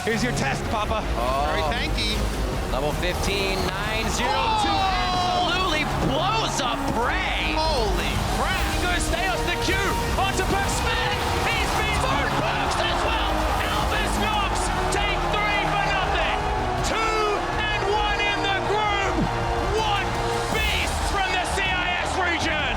Here's your test, Papa. Very tanky. Level 15, 902. Absolutely blows up Bray. Holy crap. Goes Theos the Q onto Perksman. He's been for Perks as well. Elvis Knox take 3 for nothing. 2 and 1 in the group. What beasts from the CIS region.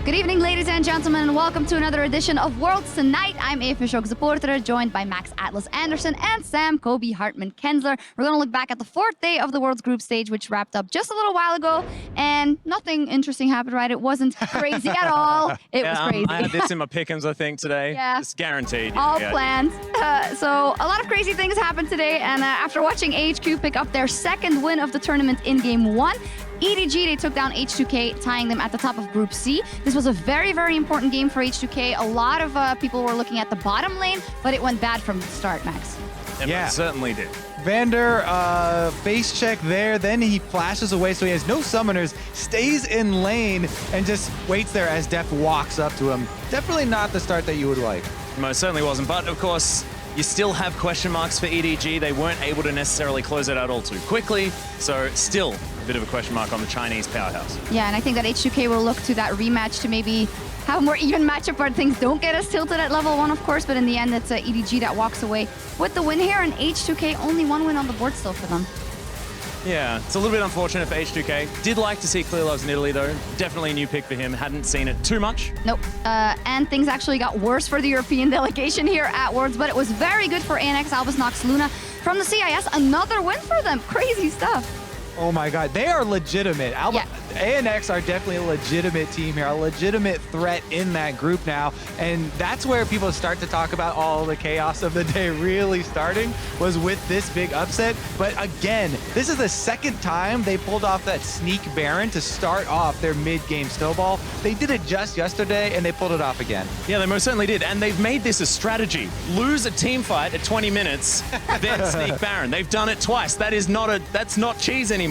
Good evening, ladies and gentlemen, and welcome to another edition of Worlds Tonight. I'm Sjokz supporter, joined by Max Atlus Anderson and Sam Kobe Hartman Kensler. We're going to look back at the 4th day of the Worlds group stage, which wrapped up just a little while ago, and nothing interesting happened, right? It wasn't crazy at all. It was crazy. I had this in my pick'ems, I think, today. Yeah. It's guaranteed. All planned. So a lot of crazy things happened today, and after watching AHQ pick up their 2nd win of the tournament in Game 1, EDG, they took down H2K, tying them at the top of Group C. This was a very, very important game for H2K. A lot of people were looking at the bottom lane, but it went bad from the start, Max. It certainly did. Vander, face check there, then he flashes away, so he has no summoners, stays in lane, and just waits there as Def walks up to him. Definitely not the start that you would like. Most certainly wasn't, but of course, you still have question marks for EDG. They weren't able to necessarily close it out all too quickly, so still a bit of a question mark on the Chinese powerhouse. Yeah, and I think that H2K will look to that rematch to maybe have a more even matchup where things don't get as tilted at level 1, of course, but in the end, it's EDG that walks away with the win here, and H2K only 1 win on the board still for them. Yeah, it's a little bit unfortunate for H2K. Did like to see Clear Loves in Italy, though. Definitely a new pick for him. Hadn't seen it too much. Nope. And things actually got worse for the European delegation here at Worlds, but it was very good for ANX, Albus Nox Luna. From the CIS, another win for them. Crazy stuff. Oh my god, they are legitimate. ANX are definitely a legitimate team here, a legitimate threat in that group now, and that's where people start to talk about all the chaos of the day really starting, was with this big upset. But again, this is the 2nd time they pulled off that sneak Baron to start off their mid-game snowball. They did it just yesterday, and they pulled it off again. Yeah, they most certainly did, and they've made this a strategy. Lose a team fight at 20 minutes, then sneak Baron. They've done it twice. That's not cheese anymore.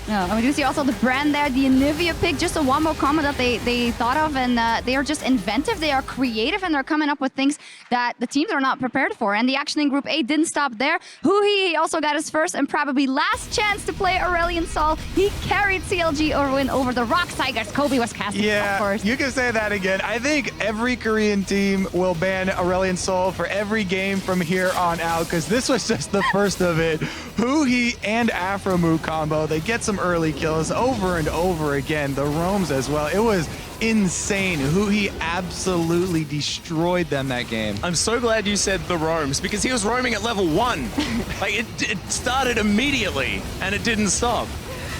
Yeah, and we do see also the brand there, the Anivia pick, just a wombo combo that they thought of, and they are just inventive, they are creative, and they're coming up with things that the teams are not prepared for. And the action in Group A didn't stop there. Huhi also got his first and probably last chance to play Aurelion Sol. He carried CLG over the Rock Tigers. Kobe was casting first. You can say that again. I think every Korean team will ban Aurelion Sol for every game from here on out, because this was just the first of it. Huhi and Afromu combo, they get some early kills over and over again. The roams as well. It was insane. Huhi absolutely destroyed them that game. I'm so glad you said the roams, because he was roaming at level 1. Like, it started immediately, and it didn't stop.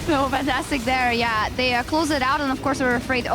No, fantastic there. Yeah, they close it out, and of course we're afraid,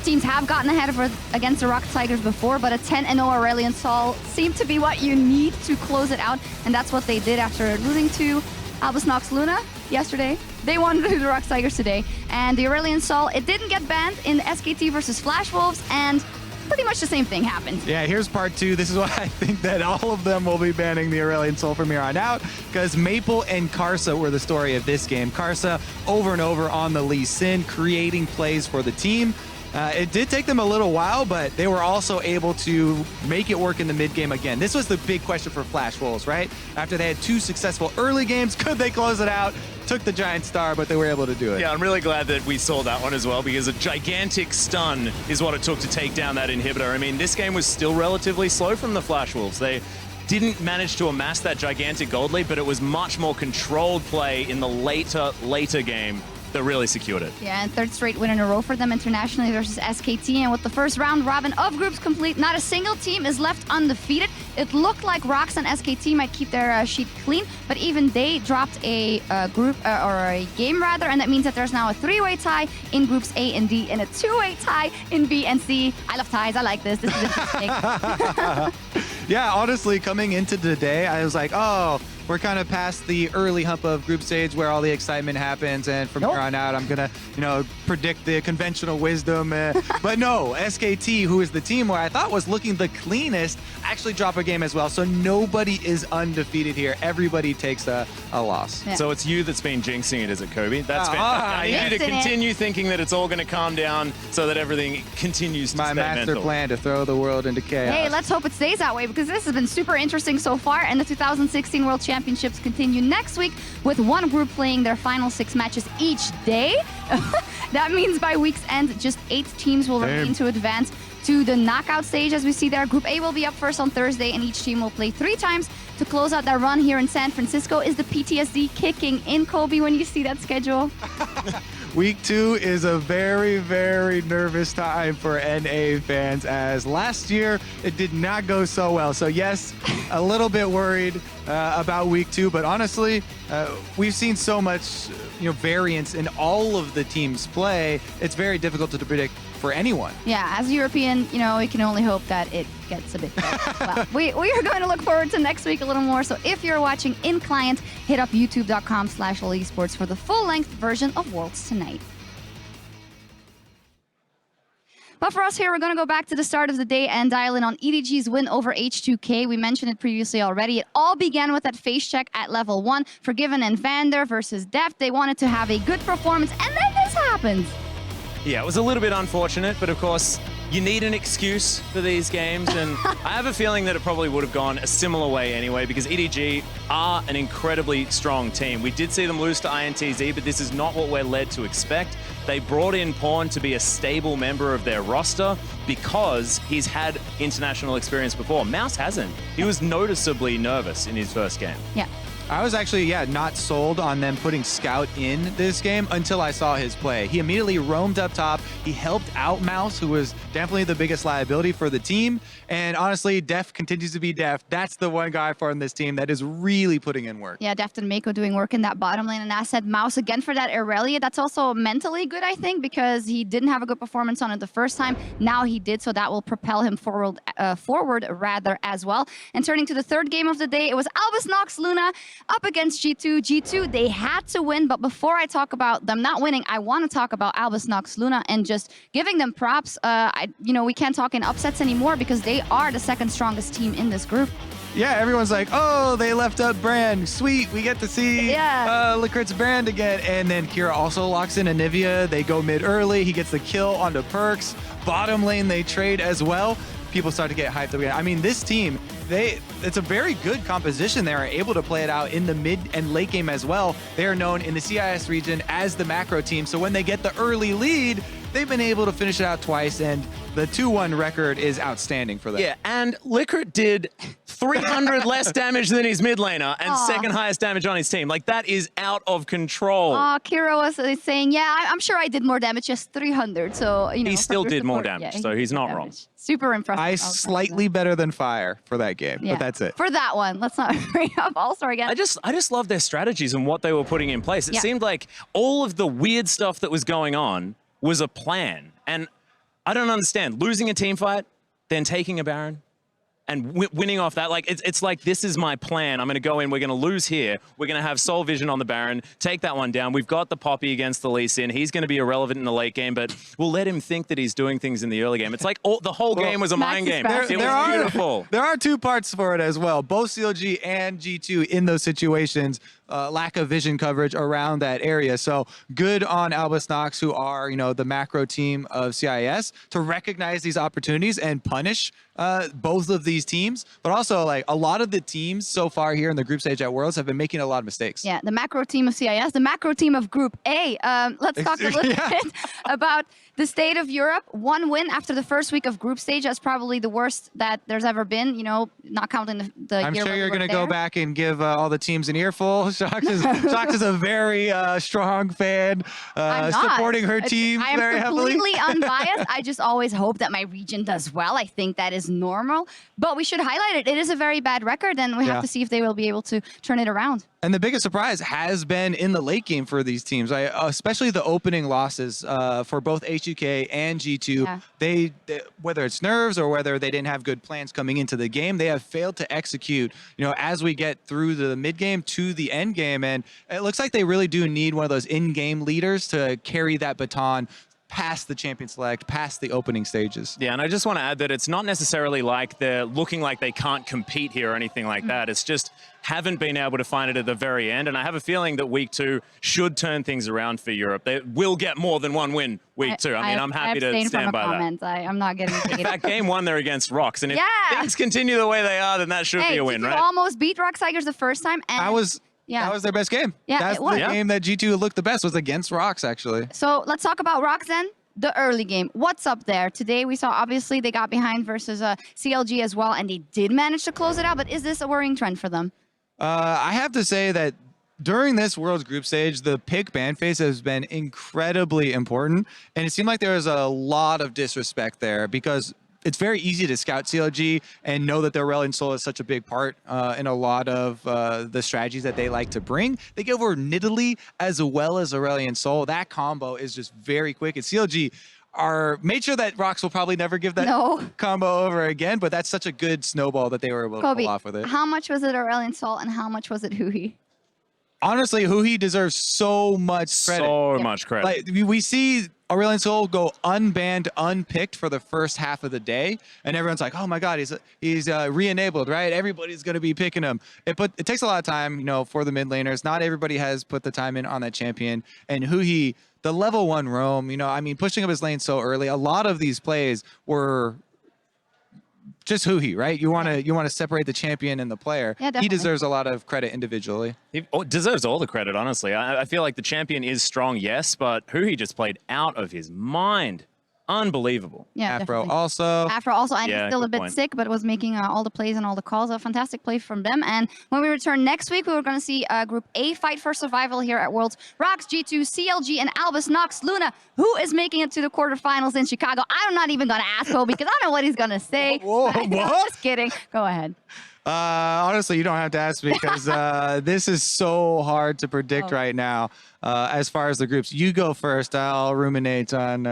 teams have gotten ahead against the Rock Tigers before, but a 10-0 Aurelion Sol seemed to be what you need to close it out, and that's what they did after losing to Albus Nox Luna yesterday. They won to the Rock Tigers today, and the Aurelion Sol, it didn't get banned in SKT versus Flash Wolves, and pretty much the same thing happened. Yeah, here's part 2. This is why I think that all of them will be banning the Aurelion Sol from here on out, because Maple and Karsa were the story of this game. Karsa over and over on the Lee Sin, creating plays for the team. It did take them a little while, but they were also able to make it work in the mid-game again. This was the big question for Flash Wolves, right? After they had 2 successful early games, could they close it out? Took the giant star, but they were able to do it. Yeah, I'm really glad that we saw that one as well, because a gigantic stun is what it took to take down that inhibitor. I mean, this game was still relatively slow from the Flash Wolves. They didn't manage to amass that gigantic gold lead, but it was much more controlled play in the later game that really secured it. Yeah, and 3rd straight win in a row for them internationally versus SKT. And with the first round robin of groups complete, not a single team is left undefeated. It looked like Rox and SKT might keep their sheet clean, but even they dropped a group or a game rather, and that means that there's now a 3-way tie in groups A and D and a 2-way tie in B and C. I love ties. I like this. This is interesting. Yeah, honestly, coming into today, I was like, oh, we're kind of past the early hump of group stage where all the excitement happens, and from here on out, I'm gonna, predict the conventional wisdom. But no, SKT, who is the team where I thought was looking the cleanest, actually drop a game as well. So nobody is undefeated here. Everybody takes a loss. Yeah. So it's you that's been jinxing it, is it, Kobe? That's fantastic. I need you to Jinxing continue thinking that it's all going to calm down so that everything continues to My stay master mental. plan to throw the world into chaos. Hey, let's hope it stays that way because this has been super interesting so far. And the 2016 World Championships continue next week with one group playing their final 6 matches each day. That means by week's end, just 8 teams will remain to advance to the knockout stage. As we see there, Group A will be up first on Thursday, and each team will play 3 times to close out their run here in San Francisco. Is the PTSD kicking in, Kobe, when you see that schedule? Week 2 is a very, very nervous time for NA fans, as last year it did not go so well. So yes, a little bit worried about week 2, but honestly, we've seen so much variance in all of the teams play. It's very difficult to predict for anyone. Yeah, as a European, we can only hope that it gets a bit better. Well, we are going to look forward to next week a little more. So if you're watching in client, hit up youtube.com/allesports for the full-length version of Worlds Tonight. But for us here, we're going to go back to the start of the day and dial in on EDG's win over H2K. We mentioned it previously already. It all began with that face check at level 1. Forgiven and Vander versus Deft. They wanted to have a good performance, and then this happens. Yeah, it was a little bit unfortunate, but of course, you need an excuse for these games, and I have a feeling that it probably would have gone a similar way anyway, because EDG are an incredibly strong team. We did see them lose to INTZ, but this is not what we're led to expect. They brought in Pawn to be a stable member of their roster because he's had international experience before. Mouse hasn't. He was noticeably nervous in his first game. Yeah. I was actually, not sold on them putting Scout in this game until I saw his play. He immediately roamed up top. He helped out Mouse, who was definitely the biggest liability for the team. And honestly, Def continues to be Def. That's the one guy for this team that is really putting in work. Yeah, Deft and Mako doing work in that bottom lane. And as said, Mouse again for that Irelia. That's also mentally good, I think, because he didn't have a good performance on it the first time. Now he did, so that will propel him forward as well. And turning to the third game of the day, it was Albus Nox Luna up against G2. G2, they had to win, but before I talk about them not winning, I want to talk about Albus Nox Luna and just giving them props. We can't talk in upsets anymore because they are the second strongest team in this group. Yeah, everyone's like, oh, they left up Brand. Sweet, we get to see Licrit's Brand again. And then Kira also locks in Anivia. They go mid early. He gets the kill onto Perks. Bottom lane, they trade as well. People start to get hyped up again. I mean, this team, it's a very good composition. They are able to play it out in the mid and late game as well. They are known in the CIS region as the macro team. So when they get the early lead, they've been able to finish it out twice, and the 2-1 record is outstanding for them. Yeah, and Licrit did 300 less damage than his mid laner and second highest damage on his team. Like, that is out of control. Kira was saying, I'm sure I did more damage, just 300. So, he still did more damage, so he's not wrong. Super impressive. Slightly better than Fire for that game, but that's it. For that one, let's not bring up All-Star again. I just love their strategies and what they were putting in place. It seemed like all of the weird stuff that was going on was a plan. And I don't understand. Losing a team fight, then taking a Baron, and winning off that. Like, it's like, this is my plan. I'm going to go in. We're going to lose here. We're going to have Soul Vision on the Baron, take that one down. We've got the Poppy against the Lee Sin. He's going to be irrelevant in the late game, but we'll let him think that he's doing things in the early game. It's like the whole game was a mind game. It was beautiful. There are 2 parts for it as well. Both CLG and G2 in those situations, lack of vision coverage around that area. So good on Albus Nox, who are, the macro team of CIS, to recognize these opportunities and punish both of these teams. But also, like, a lot of the teams so far here in the group stage at Worlds have been making a lot of mistakes. Yeah, the macro team of CIS, the macro team of Group A. Let's talk a little bit about the state of Europe. 1 win after the first week of group stage. That's probably the worst that there's ever been, not counting the I'm year sure you're going to there. go back and give all the teams an earful. Sjokz is a very strong fan, supporting her team very heavily. I am completely unbiased. I just always hope that my region does well. I think that is normal. But we should highlight it. It is a very bad record, and we have to see if they will be able to turn it around. And the biggest surprise has been in the late game for these teams, especially the opening losses for both HUK and G2. Yeah. They, whether it's nerves or whether they didn't have good plans coming into the game, they have failed to execute, as we get through the mid game to the end game. And it looks like they really do need one of those in-game leaders to carry that baton past the champion select, past the opening stages. Yeah, and I just want to add that it's not necessarily like they're looking like they can't compete here or anything like that. It's just haven't been able to find it at the very end. And I have a feeling that week 2 should turn things around for Europe. They will get more than one win week 2. I mean, I'm happy to stand by that. I'm not getting taken. That game 1, they're against Rocks. And if Yeah. things continue the way they are, then that should be a win, G2 right? almost beat Rock Tigers the first time. And That was their best game. Yeah, That's it was. the game that G2 looked the best was against Rocks, actually. So let's talk about Rocks then. The early game. What's up there? Today we saw, obviously, they got behind versus CLG as well, and they did manage to close it out. But is this a worrying trend for them? I have to say that during this World's group stage, the pick ban phase has been incredibly important. And it seemed like there was a lot of disrespect there because it's very easy to scout CLG and know that their Aurelion Sol is such a big part in a lot of the strategies that they like to bring. They go over Nidalee as well as Aurelion Sol. That combo is just very quick. And CLG made sure that Rocks will probably never give that combo over again, but that's such a good snowball that they were able to pull off with it. How much was it Aurelion Sol and how much was it Huhi? Honestly, Huhi deserves so much credit. So much credit. Like we see Aurelion Sol go unbanned, unpicked for the first half of the day, and everyone's like, "Oh my God, he's re-enabled, right? Everybody's going to be picking him." It takes a lot of time, for the mid laners. Not everybody has put the time in on that champion, and Huhi, the level 1 roam, pushing up his lane so early. A lot of these plays were just Huhi, right? You want to separate the champion and the player. Yeah, definitely. He deserves a lot of credit individually. He deserves all the credit, honestly. I feel like the champion is strong, yes, but he just played out of his mind. Unbelievable. Yeah, Afro definitely. also. Afro also, and he's still a good bit point. sick, but was making all the plays and all the calls. A fantastic play from them. And when we return next week, we're going to see Group A fight for survival here at Worlds. Rocks, G2, CLG, and Albus Nox Luna, who is making it to the quarterfinals in Chicago. I'm not even going to ask Ho because I don't know what he's going to say. Whoa, I'm what? just kidding. Go ahead. Honestly, you don't have to ask me because this is so hard to predict right now. As far as the groups, you go first. I'll ruminate on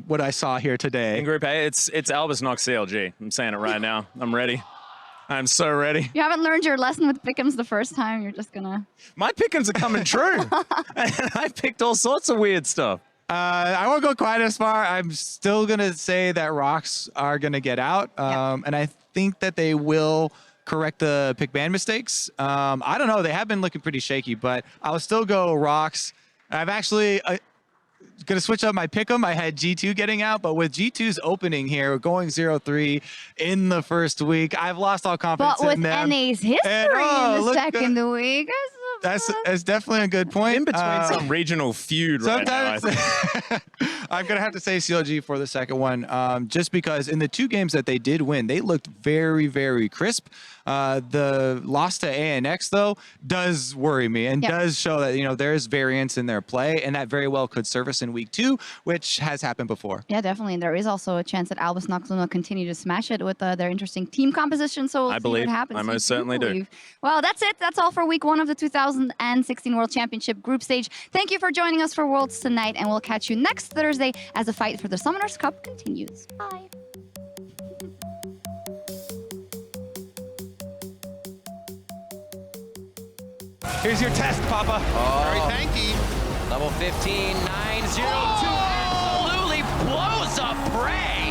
what I saw here today. In Group A, it's Albus Nox CLG. I'm saying it right now. I'm ready. I'm so ready. You haven't learned your lesson with pick'ems the first time. You're just going to... My pick'ems are coming true. I picked all sorts of weird stuff. I won't go quite as far. I'm still going to say that Rocks are going to get out. And I think that they will correct the pick ban mistakes. I don't know. They have been looking pretty shaky, but I'll still go Rocks. I've actually going to switch up my pick 'em. I had G2 getting out, but with G2's opening here, going 0-3 in the first week, I've lost all confidence But with in them. NA's history And, in the look, second week... That's definitely a good point. In between some regional feud right now. I Sometimes think. I'm going to have to say CLG for the second one, just because in the 2 games that they did win, they looked very, very crisp. The loss to ANX, though, does worry me and does show that, there is variance in their play, and that very well could surface in week 2, which has happened before. Yeah, definitely. And there is also a chance that Albus Nox Luna continue to smash it with their interesting team composition. So we'll see believe. what happens. I most certainly do. Well, that's it. That's all for week 1 of the 2016 World Championship group stage. Thank you for joining us for Worlds tonight, and we'll catch you next Thursday as the fight for the Summoners Cup continues. Bye. Here's your test, Papa. Very tanky. Level 15, 9-0-2 absolutely blows up Prey.